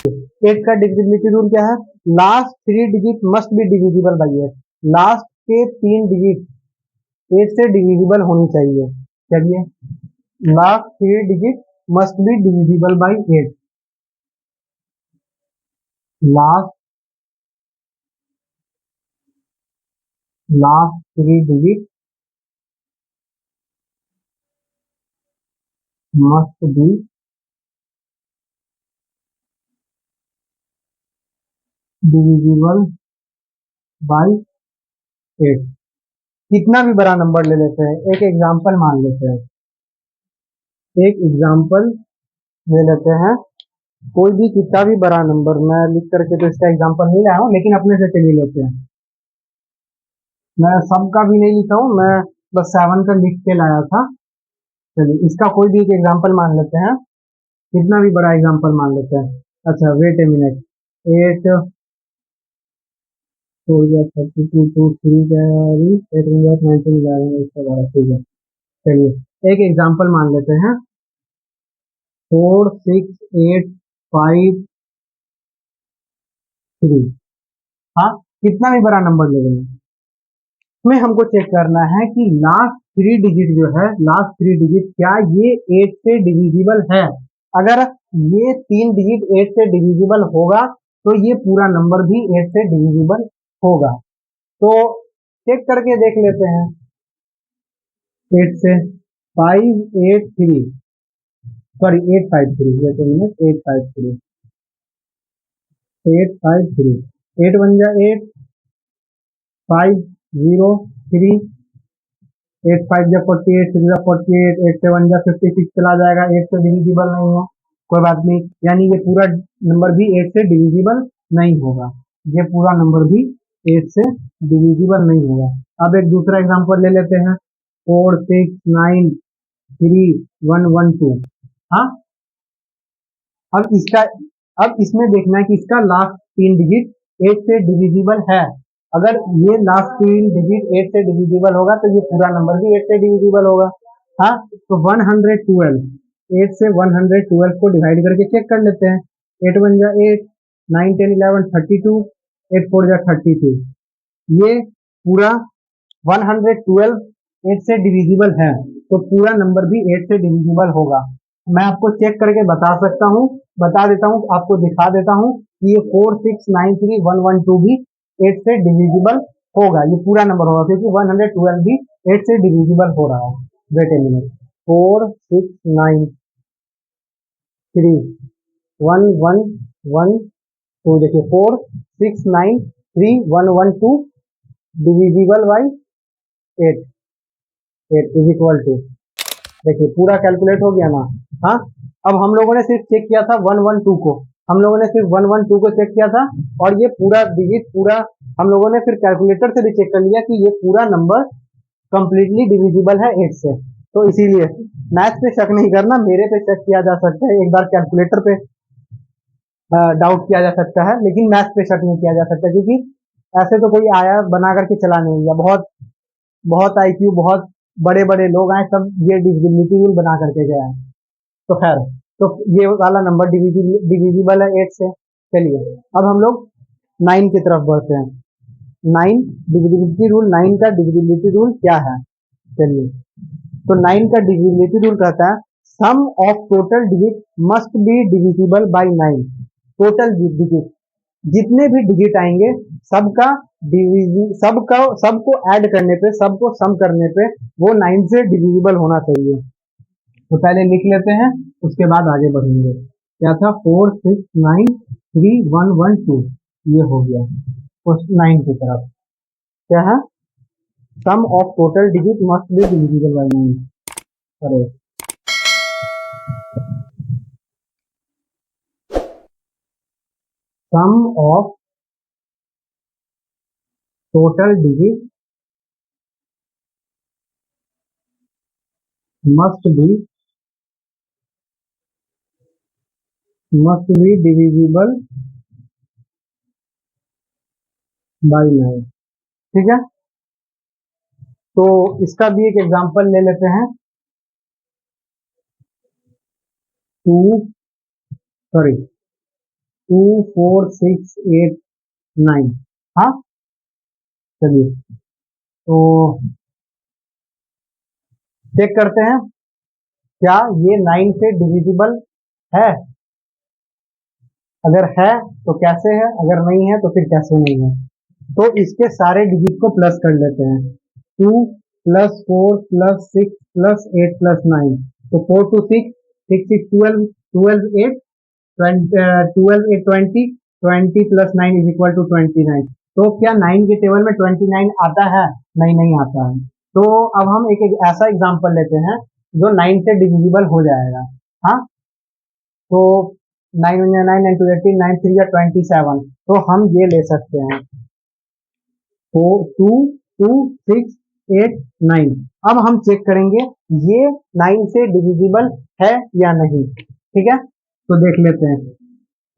8 का divisibility rule क्या है? Last 3 digit must be divisible by 8। Last के 3 डिजिट 8 से डिविजिबल होनी चाहिए। चलिए, last 3 digit must be divisible by 8। Last 3 digit must be divisible by 8। कितना भी बड़ा नंबर ले लेते हैं, एक एग्जांपल मान लेते हैं, एक एग्जांपल ले लेते हैं, कोई भी कितना भी बड़ा नंबर, मैं लिख करके तो इसका एग्जांपल नहीं लाया हूँ, लेकिन अपने से चलिए लेते हैं। मैं सबका भी नहीं लिखा हूँ, मैं बस 7 का लिख के लाया था। चलिए, इसका कोई भी एक एग्जांपल मान लेते हैं, कितना भी बड़ा एग्जांपल मान लेते हैं। अच्छा, वेट ए मिनट। 8 4 या 32 2 3 कैरी 8 या 19 11 इसका बड़ा, ठीक है। चलिए, एक एग्जांपल मान लेते हैं, 4 6 8 5 3। हाँ, कितना भी बड़ा नंबर ले लेंगे, इसमें हमको चेक करना है कि लास्ट 3 डिजिट जो है, लास्ट 3 डिजिट क्या ये 8 से डिविजिबल है। अगर ये 3 डिजिट 8 से डिविजिबल होगा तो ये पूरा नंबर भी 8 से डिविजिबल होगा। तो चेक करके देख लेते हैं। 8 से 5 8 3, सॉरी 8 5 3, 8 5 3, 8 5 3, 8 1 जा 8, 5 0 3, 8 5 जा 48, 3 जा 48, 8 7 जा 56 चला जाएगा, 8 से डिविजिबल नहीं है, कोई बात नहीं, यानी ये पूरा नंबर भी 8 से डिविजिबल नहीं होगा, ये पूरा नंबर भी 8 से डिविजिबल नहीं होगा। अब एक दूसरा एग्जांपल ले लेते हैं, 4 6 9 3 1 1 2। हाँ, अब इसका, अब इसमें देखना है कि इसका लास्ट 3 डिजिट 8 से डिविजिबल है। अगर ये लास्ट 3 डिजिट 8 से डिविजिबल होगा तो ये पूरा नंबर भी 8 से डिविजिबल होगा। हाँ, तो 112, 8 से 112 को डिवाइड करके चेक कर लेते हैं। 8 1 जा 8, 9 10 11 32, 8 4 जा 32। ये पूरा 112 8 से डिविजिबल है, तो पूरा नंबर भी 8 से डिविजिबल होगा। मैं आपको चेक करके बता सकता हूँ, बता देता हूँ, आपको दिखा देता हूँ कि ये 4 6 9 3 1 1 2 भी 8 से डिविजिबल होगा, ये पूरा नंबर होगा, क्योंकि 112 भी 8 से डिविजिबल हो रहा है। वेट ए मिनट, 4 6 9 3 1 1 1 2, देखिए 4 6 9 3 1 1 2 divisible by 8, 8 is equal to, देखिए पूरा कैलकुलेट हो गया ना। हाँ, अब हम लोगों ने सिर्फ चेक किया था 112 को, हम लोगों ने सिर्फ 112 को चेक किया था, और ये पूरा डिजिट पूरा हम लोगों ने फिर कैलकुलेटर से भी चेक कर लिया कि ये पूरा नंबर कंप्लीटली डिविजिबल है 8 से। तो इसीलिए मैथ पे शक नहीं करना, मेरे पे शक किया जा सकता है, एक बार कैलकुलेटर पे डाउट किया जा सकता है, लेकिन मैथ पे शक नहीं किया जा सकता, क्योंकि ऐसे तो कोई आया बना करके चला नहीं गया, बहुत बहुत आईक्यू, बहुत बड़े बड़े लोग आए, सब ये डिविजिबिलिटी रूल बना करके गया है। तो खैर, तो ये वाला नंबर डिविजिबल है 8 से। चलिए, अब हम लोग 9 की तरफ बढ़ते हैं। 9 डिविजिबिलिटी रूल, 9 का डिविजिबिलिटी रूल क्या है? चलिए, तो 9 का डिविजिबिलिटी रूल कहता है sum of total digit must be divisible by 9। Total digit, जितने भी डिजिट आएंगे सबका सबको ऐड करने पे, सबको सम करने पे वो 9 से डिविजिबल होना चाहिए। तो पहले लिख लेते हैं, उसके बाद आगे बढ़ेंगे। क्या था? 4 6 9 3 1 1 2, ये हो गया। क्वेश्चन 9 की तरफ क्या है? Sum of total digit must be divisible by 9। अरे, sum of total digit must be divisible by 9। ठीक है, तो इसका भी एक एग्जांपल ले लेते हैं। 2 सॉरी 2 4 6 8 9। हाँ, चलिए तो चेक करते हैं क्या ये 9 से डिविजिबल है। अगर है तो कैसे है, अगर नहीं है तो फिर कैसे नहीं है। तो इसके सारे डिजिट को प्लस कर लेते हैं। 2 प्लस 4 प्लस 6 प्लस 8 प्लस 9। तो 4 to 6, 6 6 12, 12 8, 12 8 20, 20 plus 9 is equal to 29। तो क्या 9 के टेबल में 29 आता है? नहीं, नहीं आता है। तो अब हम एक ऐसा एग्जांपल लेते हैं जो 9 से डिविजिबल हो जाएगा। हाँ, तो 9 वन जा 9, 9 टू 18, 9 3 जा 27। तो हम ये ले सकते हैं 4 2 2 6 8 9। अब हम चेक करेंगे ये 9 से डिविजिबल है या नहीं। ठीक है, तो देख लेते हैं।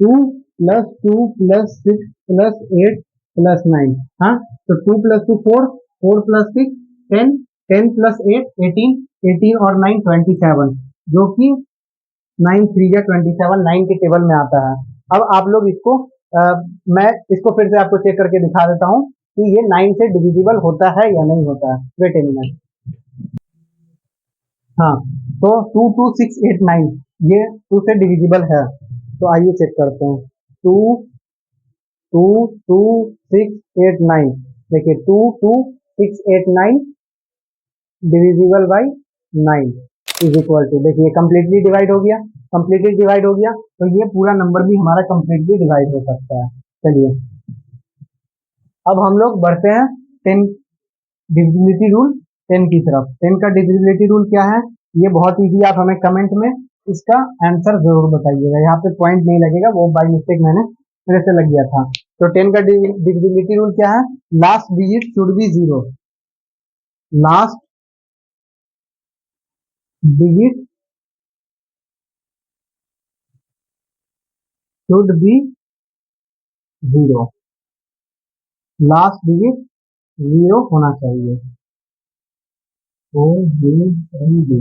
2 प्लस 2 प्लस 6 प्लस 8 प्लस 9। हाँ, तो 2 प्लस 2 4, 4 प्लस 6 10, 10 प्लस 8 18, 18 और 9 27, जो कि 9 3 या 27 9 के टेबल में आता है। अब आप लोग इसको मैं इसको फिर से आपको चेक करके दिखा देता हूँ कि ये 9 से डिविजिबल होता है या नहीं होता है। Wait a minute. हाँ, तो 2 2 6 8 9 ये 2 से डिविजिबल है। तो आइए चेक करते हैं। 2 2 2 6 8 9। देखिए 2 2 6 8 9 divisible by 9 is equal to, देखिए कंप्लीटली डिवाइड हो गया। कंप्लीटली डिवाइड हो गया तो ये पूरा नंबर भी हमारा कंप्लीटली डिवाइड हो सकता है। चलिए अब हम लोग बढ़ते हैं 10 डिविजिबिलिटी रूल 10 की तरफ। 10 का डिविजिबिलिटी रूल क्या है, ये बहुत इजी। आप हमें कमेंट में इसका आंसर जरूर बताइएगा। यहाँ पे पॉइंट नहीं लगेगा, वो बाय मिस्टेक मेरे से लग गया था। तो 10 का डिविजिबिलिटी रूल क्या है, last digit should be zero. Last digit should be zero. Last digit zero होना चाहिए। ओ जी,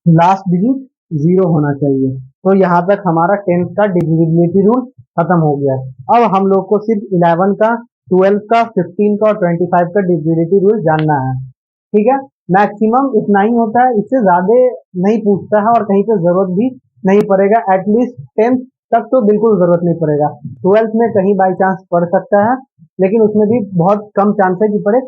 लास्ट डिजिट जीरो होना चाहिए। तो यहाँ तक हमारा 10th का डिविजिबिलिटी रूल खत्म हो गया। अब हम लोग को सिर्फ 11 का, 12 का, 15 का और 25 का डिविजिबिलिटी रूल जानना है। ठीक है, मैक्सिमम इतना ही होता है, इससे ज्यादा नहीं पूछता है और कहीं पे जरूरत भी नहीं पड़ेगा। एटलीस्ट 10th तक तो बिल्कुल जरूरत नहीं पड़ेगा। 12th में कहीं बाई चांस पड़ सकता है, लेकिन उसमें भी बहुत कम चांस है कि पड़े।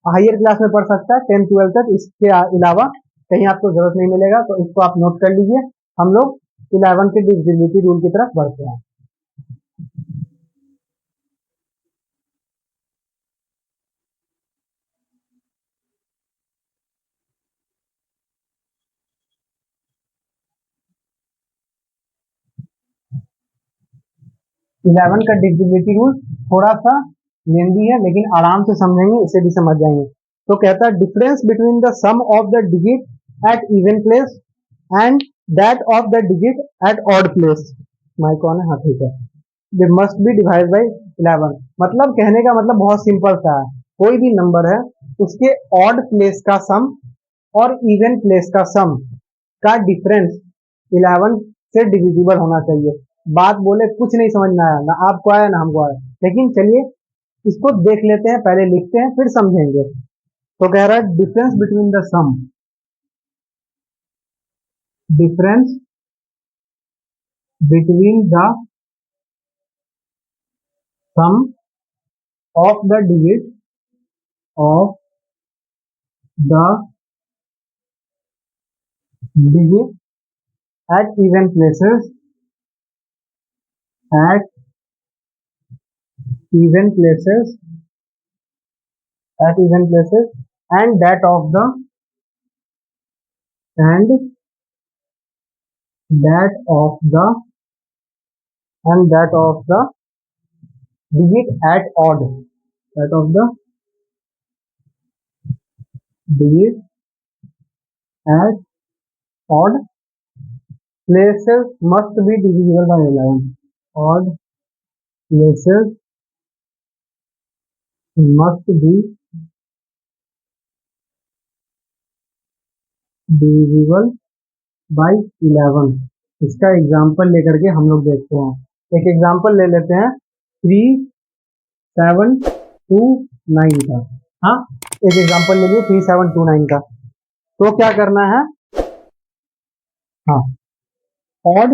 हायर क्लास में पढ़ सकता है 10 12 तक, इसके अलावा कहीं आपको जरूरत नहीं मिलेगा। तो इसको आप नोट कर लीजिए। हम लोग 11 के डिविजिबिलिटी रूल की तरफ बढ़ते हैं। 11 का डिविजिबिलिटी रूल थोड़ा सा लेंदी है, लेकिन आराम से समझेंगे इसे भी समझ जाएंगे। तो कहता है difference between the sum of the digit at even place and that of the digit at odd place. Mic on है, हाँ ठीक है। They must be divide by 11। मतलब कहने का मतलब बहुत सिंपल सा है। कोई भी नंबर है उसके ऑड प्लेस का सम और इवन प्लेस का सम का डिफरेंस 11 से डिविजिबल होना चाहिए। बात बोले कुछ नहीं समझ में आया, ना आपको आया ना हमको आया, लेकिन चलिए इसको देख लेते हैं, पहले लिखते हैं फिर समझेंगे। तो कह रहा है difference between the sum, difference between the sum of the digit of the digit at even places, at even places, at even places, and that of the, and that of the, and that of the digit at odd, that of the digit at odd places must be divisible by 11. Odd places must be divisible by 11। इसका example लेकर के हम लोग देखते हैं। एक example ले लेते हैं 3729 का। हाँ, एक एग्जांपल ले लिए 3729 का। तो क्या करना है, हाँ, ऑड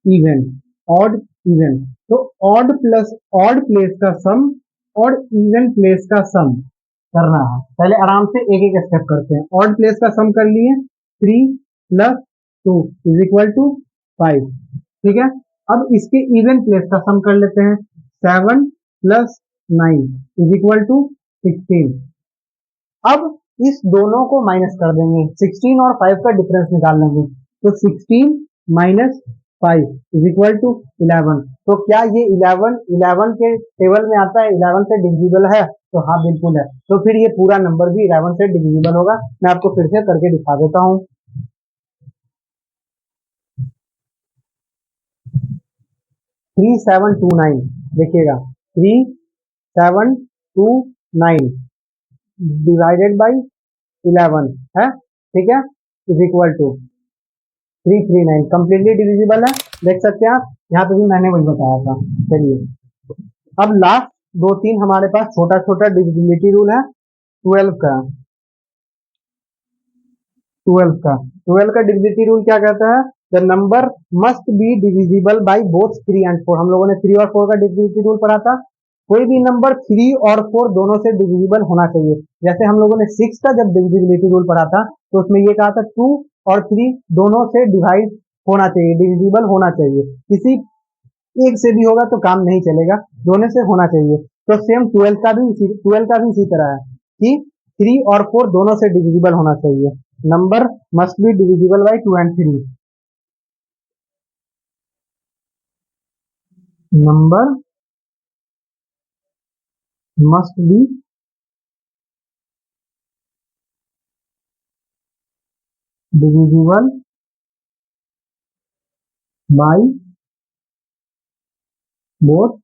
इवन, ऑड इवन। तो ऑड प्लस ऑड प्लेस का सम और इवन प्लेस का सम करना है। पहले आराम से एक एक स्टेप करते हैं। ऑड प्लेस का सम कर लिए, 3 + 2 = 5। ठीक है, अब इसके इवन प्लेस का सम कर लेते हैं। 7 + 9 = 16। अब इस दोनों को माइनस कर देंगे, 16 और 5 का डिफरेंस निकाल लेंगे। तो 16 - 5 = 11। तो क्या ये 11 के टेबल में आता है, 11 से डिविजिबल है? तो हाँ, बिल्कुल है। तो फिर ये पूरा नंबर भी 11 से डिविजिबल होगा। मैं आपको फिर से करके दिखा देता हूँ। 3729, देखिएगा, 3729 डिवाइडेड बाई 11 है, ठीक है, = 339। कंप्लीटली डिविजिबल है, देख सकते हैं आप। यहाँ पे भी मैंने वही बताया था। चलिए, अब लास्ट दो तीन हमारे पास छोटा छोटा डिविजिबिलिटी रूल है। 12 का 12 का डिविजिबिलिटी रूल क्या कहता है? The number must be divisible by both 3 and 4। हम लोगों ने 3 और 4 का डिविजिबिलिटी रूल पढ़ा था। कोई भी नंबर 3 और 4 दोनों से डिविजिबल होना चाहिए। जैसे हम लोगों ने 6 का जब डिविजिबिलिटी रूल पढ़ा था, तो उसमें ये कहा था 2 और 3 दोनों से डिवाइड होना चाहिए, डिविजिबल होना चाहिए। किसी एक से भी होगा तो काम नहीं चलेगा, दोनों से होना चाहिए। तो सेम 12 का भी इसी तरह है कि 3 और 4 दोनों से डिविजिबल होना चाहिए। Number must be divisible by 2 and 3। Number must be divisible by both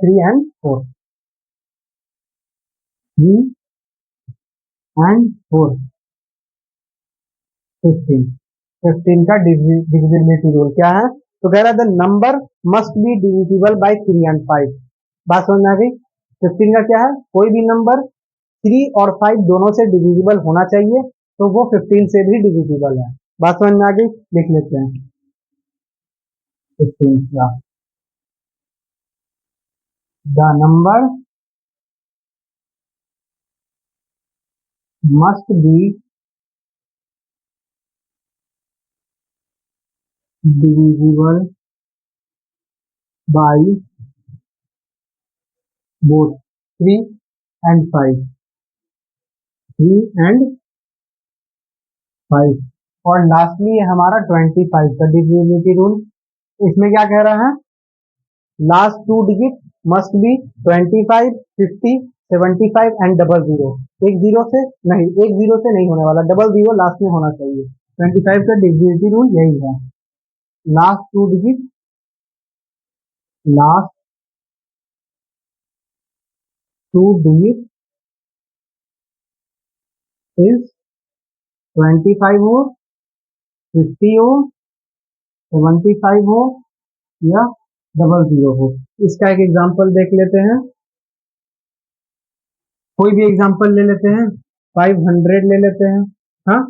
3 and 4। 3 and 4 15। 15 का डिविजिबिलिटी रूल क्या है? तो कह रहा है the number must be divisible by 3 and 5। बात समझ में आ गई? 15 का क्या है? कोई भी नंबर 3 और 5 दोनों से डिविजिबल होना चाहिए, तो वो 15 से भी डिविजिबल है। बात समझ में आ गई? लिख लेते हैं 15 का। The number must be divisible by both 3 and 5। 3 and 5। और लास्टली हमारा 25 का डिविजिबिलिटी रूल। इसमें क्या कह रहा है? Last 2 digit must B 25, 50, 75 and double zero. एक जीरो से नहीं, एक जीरो से नहीं होने वाला, डबल जीरो लास्ट में होना चाहिए। 25 का डिविजिबिलिटी रूल यही है। Last 2 digit, last 2 digit is 25 हो, 50 हो, 75 हो या डबल जीरो हो। इसका एक एग्जांपल देख लेते हैं। कोई भी एग्जांपल ले लेते हैं, 500 ले लेते हैं। हाँ,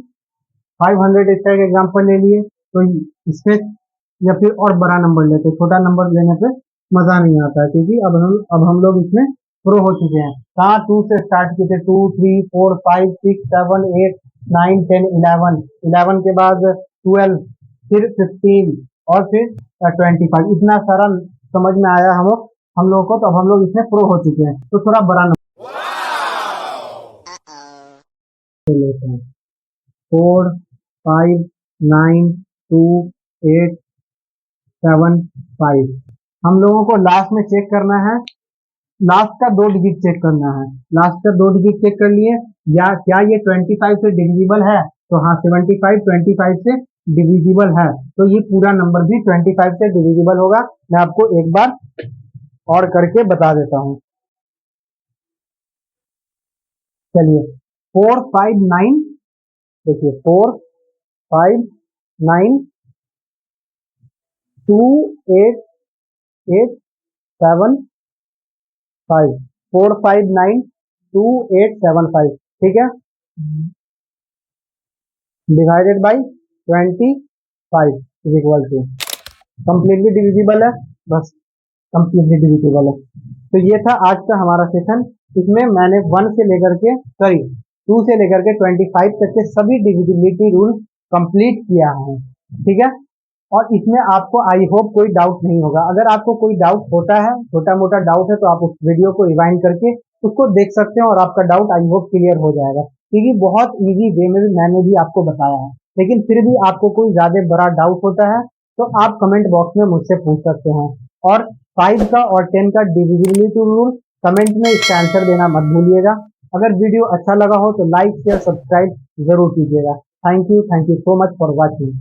500 इसका एक एग्जांपल ले लिए। तो इसमें या फिर और बड़ा नंबर लेते हैं, छोटा नंबर लेने पे मजा नहीं आता है, क्योंकि अब हम लोग इसमें प्रो हो चुके हैं। कहाँ 2 से स्टार्ट किए थे, 2 3 4 5 6 7 8 9 10 11। 11 के बाद 12, फिर 15 और फिर 25। इतना सारा समझ में आया हम लोग को। तो अब हम लोग इसमें प्रो हो चुके हैं, तो थोड़ा बड़ा नंबर लेते हैं। 4 5 9 2 8 7 5। हम लोगों को लास्ट में चेक करना है, लास्ट का 2 डिजिट चेक करना है। लास्ट का 2 डिजिट चेक कर लिए, या क्या ये 25 से डिविजिबल है? तो हाँ, 75 25 से डिविजिबल है, तो ये पूरा नंबर भी 25 से डिविजिबल होगा। मैं आपको एक बार और करके बता देता हूँ। चलिए, 4 5 9, देखिए 4 5 9 2875 4592875, ठीक है, divided by 25 is equal to, completely divisible है, बस कंप्लीटली डिविजिबल है। तो ये था आज का हमारा सेशन। इसमें मैंने 1 से लेकर के 2 से लेकर के 25 तक के सभी डिविजिबिलिटी रूल कंप्लीट किया है, ठीक है। और इसमें आपको आई होप कोई डाउट नहीं होगा। अगर आपको कोई डाउट होता है, छोटा मोटा डाउट है, तो आप उस वीडियो को रिवाइंड करके उसको देख सकते हैं और आपका डाउट आई होप क्लियर हो जाएगा, क्योंकि बहुत इजी वे में भी मैंने भी आपको बताया है। लेकिन फिर भी आपको कोई ज्यादा बड़ा डाउट होता है तो आप कमेंट बॉक्स में मुझसे पूछ सकते हैं। और 5 का और 10 का डिविजिबिलिटी रूल कमेंट में इसका आंसर देना मत भूलिएगा। अगर वीडियो अच्छा लगा हो तो लाइक शेयर सब्सक्राइब जरूर कीजिएगा। Thank you so much for watching.